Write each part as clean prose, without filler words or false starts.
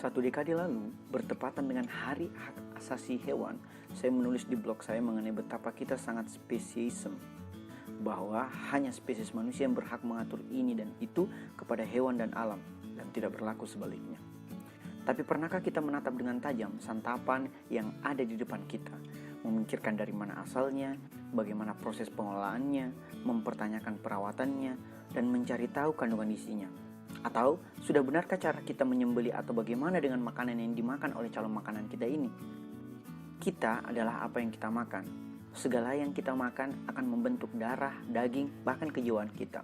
1 dekade lalu, bertepatan dengan Hari Hak Asasi Hewan, saya menulis di blog saya mengenai betapa kita sangat spesiesisme, bahwa hanya spesies manusia yang berhak mengatur ini dan itu kepada hewan dan alam, dan tidak berlaku sebaliknya. Tapi pernahkah kita menatap dengan tajam santapan yang ada di depan kita, memikirkan dari mana asalnya, bagaimana proses pengolahannya, mempertanyakan perawatannya, dan mencari tahu kandungan isinya? Atau sudah benarkah cara kita menyembeli atau bagaimana dengan makanan yang dimakan oleh calon makanan kita ini? Kita adalah apa yang kita makan. Segala yang kita makan akan membentuk darah, daging, bahkan kejiwaan kita.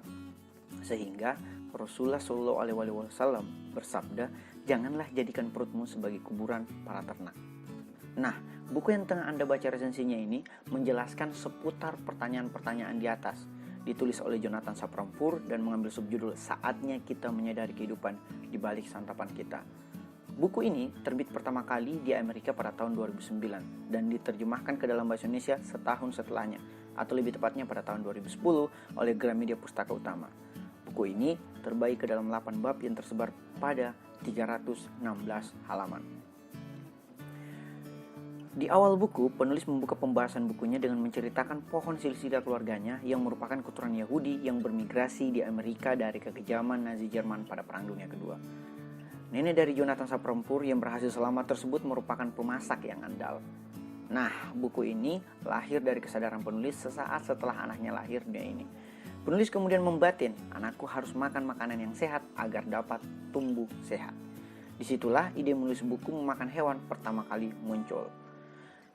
Sehingga Rasulullah Shallallahu Alaihi Wasallam bersabda, janganlah jadikan perutmu sebagai kuburan para ternak. Nah, buku yang tengah Anda baca resensinya ini menjelaskan seputar pertanyaan-pertanyaan di atas. Ditulis oleh Jonathan Safran Foer dan mengambil subjudul Saatnya Kita Menyadari Kehidupan di Balik Santapan Kita. Buku ini terbit pertama kali di Amerika pada tahun 2009 dan diterjemahkan ke dalam bahasa Indonesia setahun setelahnya, atau lebih tepatnya pada tahun 2010 oleh Gramedia Pustaka Utama. Buku ini terbagi ke dalam 8 bab yang tersebar pada 316 halaman. Di awal buku, penulis membuka pembahasan bukunya dengan menceritakan pohon silsilah keluarganya yang merupakan keturunan Yahudi yang bermigrasi di Amerika dari kekejaman Nazi Jerman pada Perang Dunia Kedua. Nenek dari Jonathan Safran Foer yang berhasil selamat tersebut merupakan pemasak yang andal. Nah, buku ini lahir dari kesadaran penulis sesaat setelah anaknya lahir dunia ini. Penulis kemudian membatin, anakku harus makan makanan yang sehat agar dapat tumbuh sehat. Disitulah ide menulis buku Memakan Hewan pertama kali muncul.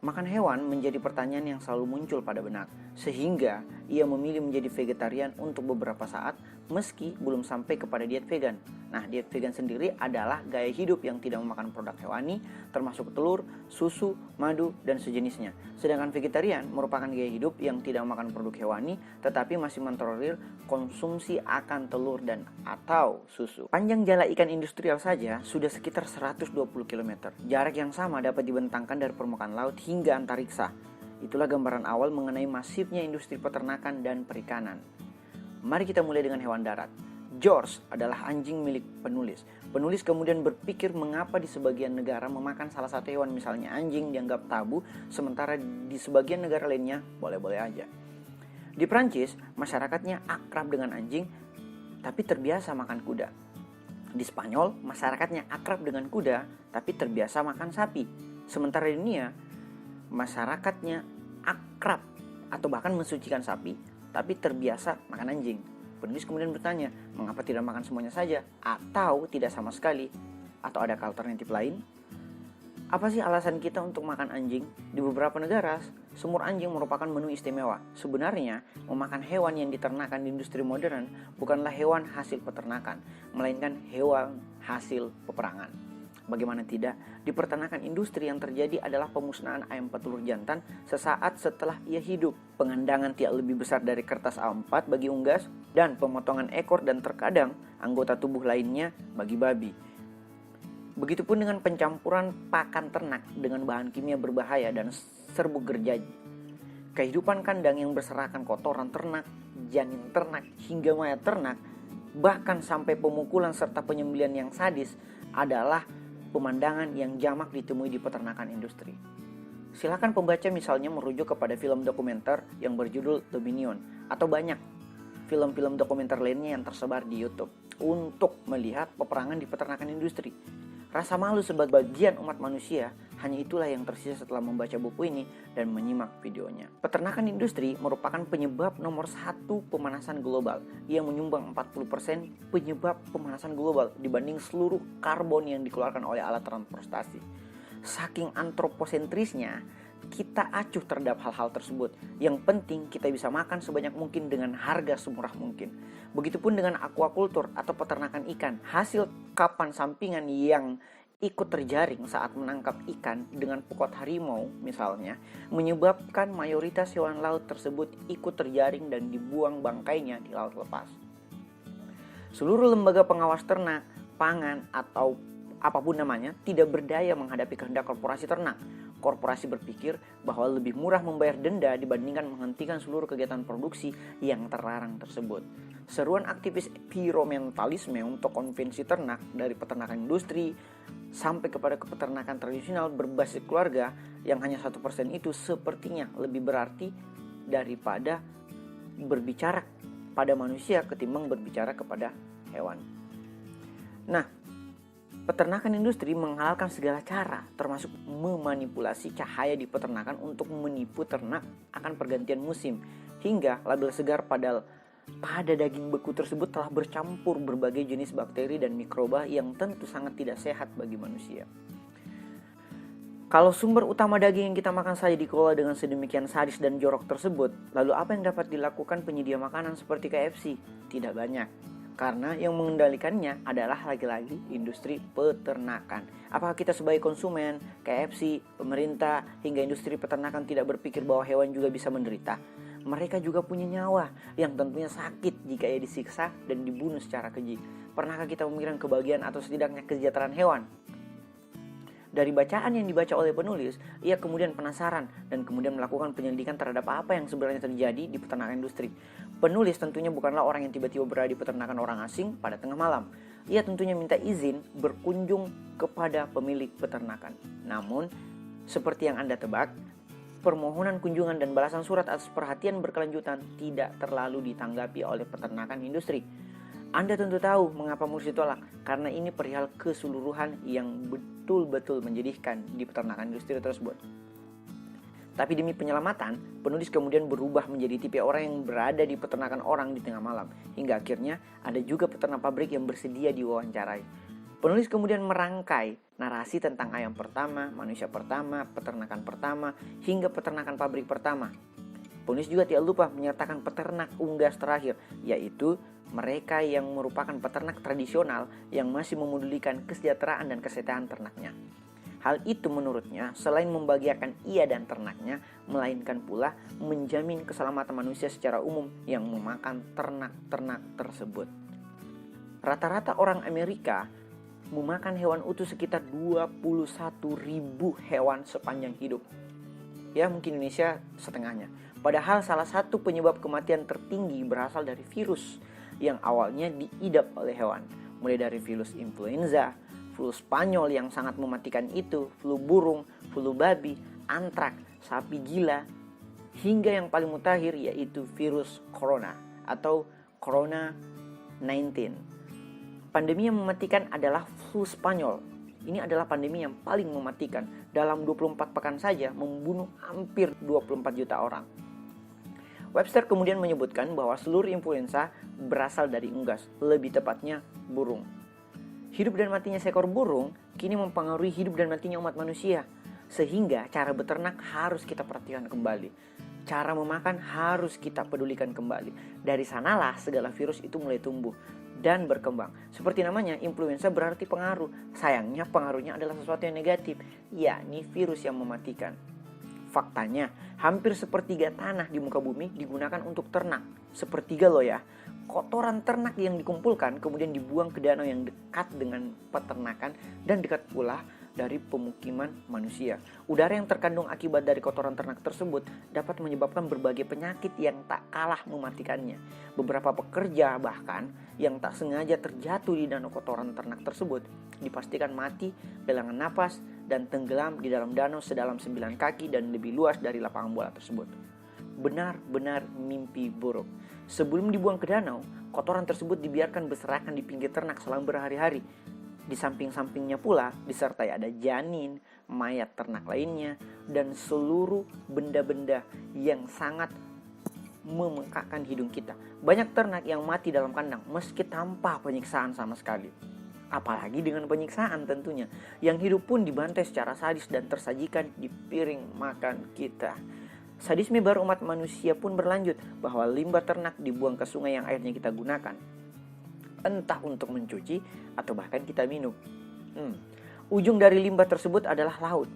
Makan hewan menjadi pertanyaan yang selalu muncul pada benak, sehingga ia memilih menjadi vegetarian untuk beberapa saat meski belum sampai kepada diet vegan. Nah, diet vegan sendiri adalah gaya hidup yang tidak memakan produk hewani, termasuk telur, susu, madu, dan sejenisnya. Sedangkan vegetarian merupakan gaya hidup yang tidak memakan produk hewani, tetapi masih mentolerir konsumsi akan telur dan atau susu. Panjang jala ikan industrial saja sudah sekitar 120 km. Jarak yang sama dapat dibentangkan dari permukaan laut hingga antariksa. Itulah gambaran awal mengenai masifnya industri peternakan dan perikanan. Mari kita mulai dengan hewan darat. George adalah anjing milik penulis. Penulis kemudian berpikir mengapa di sebagian negara memakan salah satu hewan, misalnya anjing, dianggap tabu, sementara di sebagian negara lainnya boleh-boleh aja. Di Prancis, masyarakatnya akrab dengan anjing, tapi terbiasa makan kuda. Di Spanyol, masyarakatnya akrab dengan kuda, tapi terbiasa makan sapi. Sementara di dunia, masyarakatnya akrab atau bahkan mensucikan sapi, tapi terbiasa makan anjing. Penulis kemudian bertanya, mengapa tidak makan semuanya saja? Atau tidak sama sekali? Atau ada alternatif lain? Apa sih alasan kita untuk makan anjing? Di beberapa negara, semur anjing merupakan menu istimewa. Sebenarnya, memakan hewan yang diternakan di industri modern bukanlah hewan hasil peternakan, melainkan hewan hasil peperangan. Bagaimana tidak, di peternakan industri yang terjadi adalah pemusnahan ayam petelur jantan sesaat setelah ia hidup, pengendangan tiak lebih besar dari kertas A4 bagi unggas, dan pemotongan ekor dan terkadang anggota tubuh lainnya bagi babi. Begitupun dengan pencampuran pakan ternak dengan bahan kimia berbahaya dan serbuk gergaji. Kehidupan kandang yang berserakan kotoran ternak, janin ternak, hingga mayat ternak, bahkan sampai pemukulan serta penyembelihan yang sadis adalah pemandangan yang jamak ditemui di peternakan industri. Silakan pembaca misalnya merujuk kepada film dokumenter yang berjudul The Minion atau banyak film-film dokumenter lainnya yang tersebar di YouTube untuk melihat peperangan di peternakan industri. Rasa malu sebagai bagian umat manusia hanya itulah yang tersisa setelah membaca buku ini dan menyimak videonya. Peternakan industri merupakan penyebab nomor 1 pemanasan global yang menyumbang 40% penyebab pemanasan global dibanding seluruh karbon yang dikeluarkan oleh alat transportasi. Saking antroposentrisnya, kita acuh terhadap hal-hal tersebut. Yang penting kita bisa makan sebanyak mungkin dengan harga semurah mungkin. Begitupun dengan aquaculture atau peternakan ikan. Hasil kapan sampingan yang ikut terjaring saat menangkap ikan dengan pukot harimau misalnya, menyebabkan mayoritas hewan laut tersebut ikut terjaring dan dibuang bangkainya di laut lepas. Seluruh lembaga pengawas ternak, pangan atau apapun namanya tidak berdaya menghadapi kehendak korporasi ternak. Korporasi berpikir bahwa lebih murah membayar denda dibandingkan menghentikan seluruh kegiatan produksi yang terlarang tersebut. Seruan aktivis environmentalisme untuk konvensi ternak dari peternakan industri sampai kepada peternakan tradisional berbasis keluarga yang hanya 1% itu sepertinya lebih berarti daripada berbicara pada manusia ketimbang berbicara kepada hewan. Nah, peternakan industri menghalalkan segala cara, termasuk memanipulasi cahaya di peternakan untuk menipu ternak akan pergantian musim, hingga label segar pada daging beku tersebut telah bercampur berbagai jenis bakteri dan mikroba yang tentu sangat tidak sehat bagi manusia. Kalau sumber utama daging yang kita makan saja dikelola dengan sedemikian sadis dan jorok tersebut, lalu apa yang dapat dilakukan penyedia makanan seperti KFC? Tidak banyak. Karena yang mengendalikannya adalah lagi-lagi industri peternakan. Apakah kita sebagai konsumen, KFC, pemerintah, hingga industri peternakan tidak berpikir bahwa hewan juga bisa menderita? Mereka juga punya nyawa yang tentunya sakit jika ia disiksa dan dibunuh secara keji. Pernahkah kita memikirkan kebahagiaan atau setidaknya kesejahteraan hewan? Dari bacaan yang dibaca oleh penulis, ia kemudian penasaran dan kemudian melakukan penyelidikan terhadap apa yang sebenarnya terjadi di peternakan industri. Penulis tentunya bukanlah orang yang tiba-tiba berada di peternakan orang asing pada tengah malam. Ia tentunya minta izin berkunjung kepada pemilik peternakan. Namun, seperti yang Anda tebak, permohonan kunjungan dan balasan surat atas perhatian berkelanjutan tidak terlalu ditanggapi oleh peternakan industri. Anda tentu tahu mengapa Mursi ditolak, karena ini perihal keseluruhan yang betul-betul menjadikan di peternakan industri tersebut. Tapi demi penyelamatan, penulis kemudian berubah menjadi tipe orang yang berada di peternakan orang di tengah malam, hingga akhirnya ada juga peternak pabrik yang bersedia diwawancarai. Penulis kemudian merangkai narasi tentang ayam pertama, manusia pertama, peternakan pertama, hingga peternakan pabrik pertama. Penulis juga tidak lupa menyertakan peternak unggas terakhir, yaitu mereka yang merupakan peternak tradisional yang masih memedulikan kesejahteraan dan kesehatan ternaknya. Hal itu menurutnya selain membahagiakan ia dan ternaknya, melainkan pula menjamin keselamatan manusia secara umum yang memakan ternak-ternak tersebut. Rata-rata orang Amerika memakan hewan utuh sekitar 21.000 hewan sepanjang hidup. Ya, mungkin Indonesia setengahnya. Padahal salah satu penyebab kematian tertinggi berasal dari virus yang awalnya diidap oleh hewan, mulai dari virus influenza, flu Spanyol yang sangat mematikan itu, flu burung, flu babi, antrak, sapi gila, hingga yang paling mutakhir yaitu virus corona atau corona 19. Pandemi yang mematikan adalah flu Spanyol. Ini adalah pandemi yang paling mematikan. Dalam 24 pekan saja membunuh hampir 24 juta orang. Webster kemudian menyebutkan bahwa seluruh influenza berasal dari unggas, lebih tepatnya burung. Hidup dan matinya seekor burung kini mempengaruhi hidup dan matinya umat manusia, sehingga cara beternak harus kita perhatikan kembali. Cara memakan harus kita pedulikan kembali. Dari sanalah segala virus itu mulai tumbuh dan berkembang. Seperti namanya, influenza berarti pengaruh. Sayangnya pengaruhnya adalah sesuatu yang negatif, yakni virus yang mematikan. Faktanya, hampir sepertiga tanah di muka bumi digunakan untuk ternak. Sepertiga loh ya. Kotoran ternak yang dikumpulkan kemudian dibuang ke danau yang dekat dengan peternakan dan dekat pula dari pemukiman manusia. Udara yang terkandung akibat dari kotoran ternak tersebut dapat menyebabkan berbagai penyakit yang tak kalah mematikannya. Beberapa pekerja bahkan yang tak sengaja terjatuh di danau kotoran ternak tersebut dipastikan mati, kehilangan napas, dan tenggelam di dalam danau sedalam 9 kaki dan lebih luas dari lapangan bola tersebut. Benar-benar mimpi buruk. Sebelum dibuang ke danau, kotoran tersebut dibiarkan berserakan di pinggir ternak selama berhari-hari. Di samping-sampingnya pula disertai ada janin, mayat ternak lainnya, dan seluruh benda-benda yang sangat memekakkan hidung kita. Banyak ternak yang mati dalam kandang meski tanpa penyiksaan sama sekali. Apalagi dengan penyiksaan tentunya, yang hidup pun dibantai secara sadis dan tersajikan di piring makan kita. Sadisme baru umat manusia pun berlanjut bahwa limbah ternak dibuang ke sungai yang airnya kita gunakan, entah untuk mencuci atau bahkan kita minum. Ujung dari limbah tersebut adalah laut,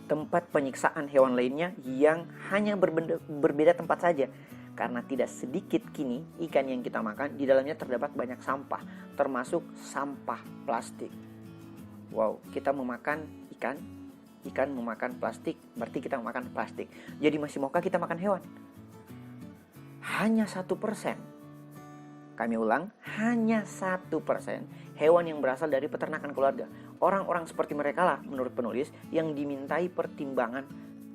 tempat penyiksaan hewan lainnya yang hanya berbeda tempat saja. Karena tidak sedikit kini ikan yang kita makan di dalamnya terdapat banyak sampah, termasuk sampah plastik. Wow, kita memakan ikan memakan plastik, berarti kita memakan plastik. Jadi masih maukah kita makan hewan? Hanya 1%. Kami ulang, hanya 1% hewan yang berasal dari peternakan keluarga. Orang-orang seperti mereka lah, menurut penulis, yang dimintai pertimbangan,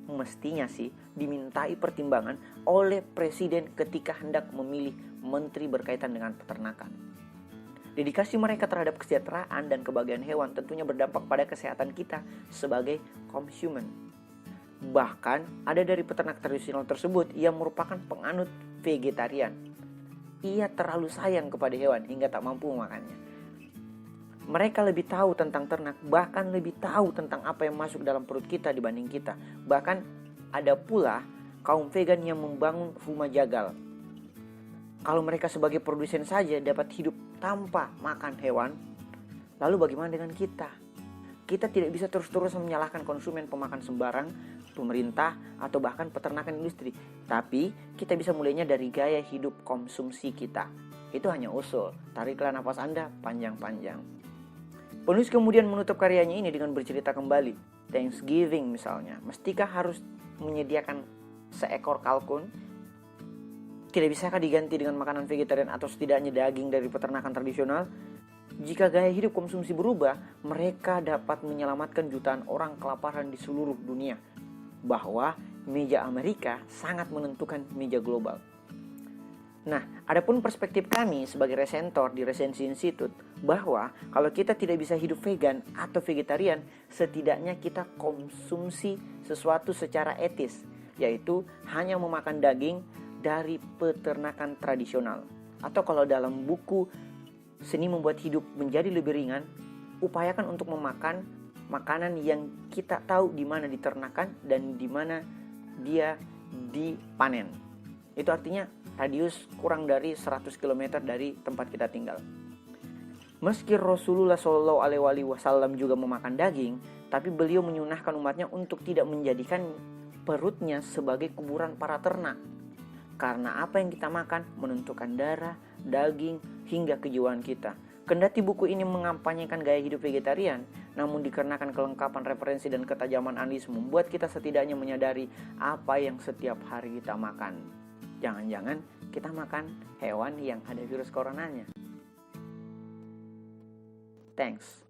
mestinya sih, dimintai pertimbangan oleh presiden ketika hendak memilih menteri berkaitan dengan peternakan. Dedikasi mereka terhadap kesejahteraan dan kebahagiaan hewan tentunya berdampak pada kesehatan kita sebagai konsumen. Bahkan ada dari peternak tradisional tersebut yang merupakan penganut vegetarian. Ia terlalu sayang kepada hewan hingga tak mampu memakannya. Mereka lebih tahu tentang ternak, bahkan lebih tahu tentang apa yang masuk dalam perut kita dibanding kita. Bahkan ada pula kaum vegan yang membangun rumah jagal. Kalau mereka sebagai produsen saja dapat hidup tanpa makan hewan, lalu bagaimana dengan kita? Kita tidak bisa terus-terusan menyalahkan konsumen pemakan sembarang, pemerintah, atau bahkan peternakan industri. Tapi kita bisa mulainya dari gaya hidup konsumsi kita. Itu hanya usul, tariklah nafas Anda panjang-panjang. Penulis kemudian menutup karyanya ini dengan bercerita kembali. Thanksgiving misalnya, mestikah harus menyediakan seekor kalkun? Tidak bisakah diganti dengan makanan vegetarian atau setidaknya daging dari peternakan tradisional? Jika gaya hidup konsumsi berubah, mereka dapat menyelamatkan jutaan orang kelaparan di seluruh dunia. Bahwa meja Amerika sangat menentukan meja global. Nah, adapun perspektif kami sebagai resentor di Resensi Institute, bahwa kalau kita tidak bisa hidup vegan atau vegetarian, setidaknya kita konsumsi sesuatu secara etis, yaitu hanya memakan daging dari peternakan tradisional. Atau kalau dalam buku Seni Membuat Hidup Menjadi Lebih Ringan, upayakan untuk memakan makanan yang kita tahu di mana diternakan dan di mana dia dipanen. Itu artinya radius kurang dari 100 km dari tempat kita tinggal. Meski Rasulullah SAW juga memakan daging, tapi beliau menyunahkan umatnya untuk tidak menjadikan perutnya sebagai kuburan para ternak. Karena apa yang kita makan menentukan darah, daging, hingga kejiwaan kita. Kendati buku ini mengampanyekan gaya hidup vegetarian, namun dikarenakan kelengkapan referensi dan ketajaman analis membuat kita setidaknya menyadari apa yang setiap hari kita makan. Jangan-jangan kita makan hewan yang ada virus coronanya. Thanks.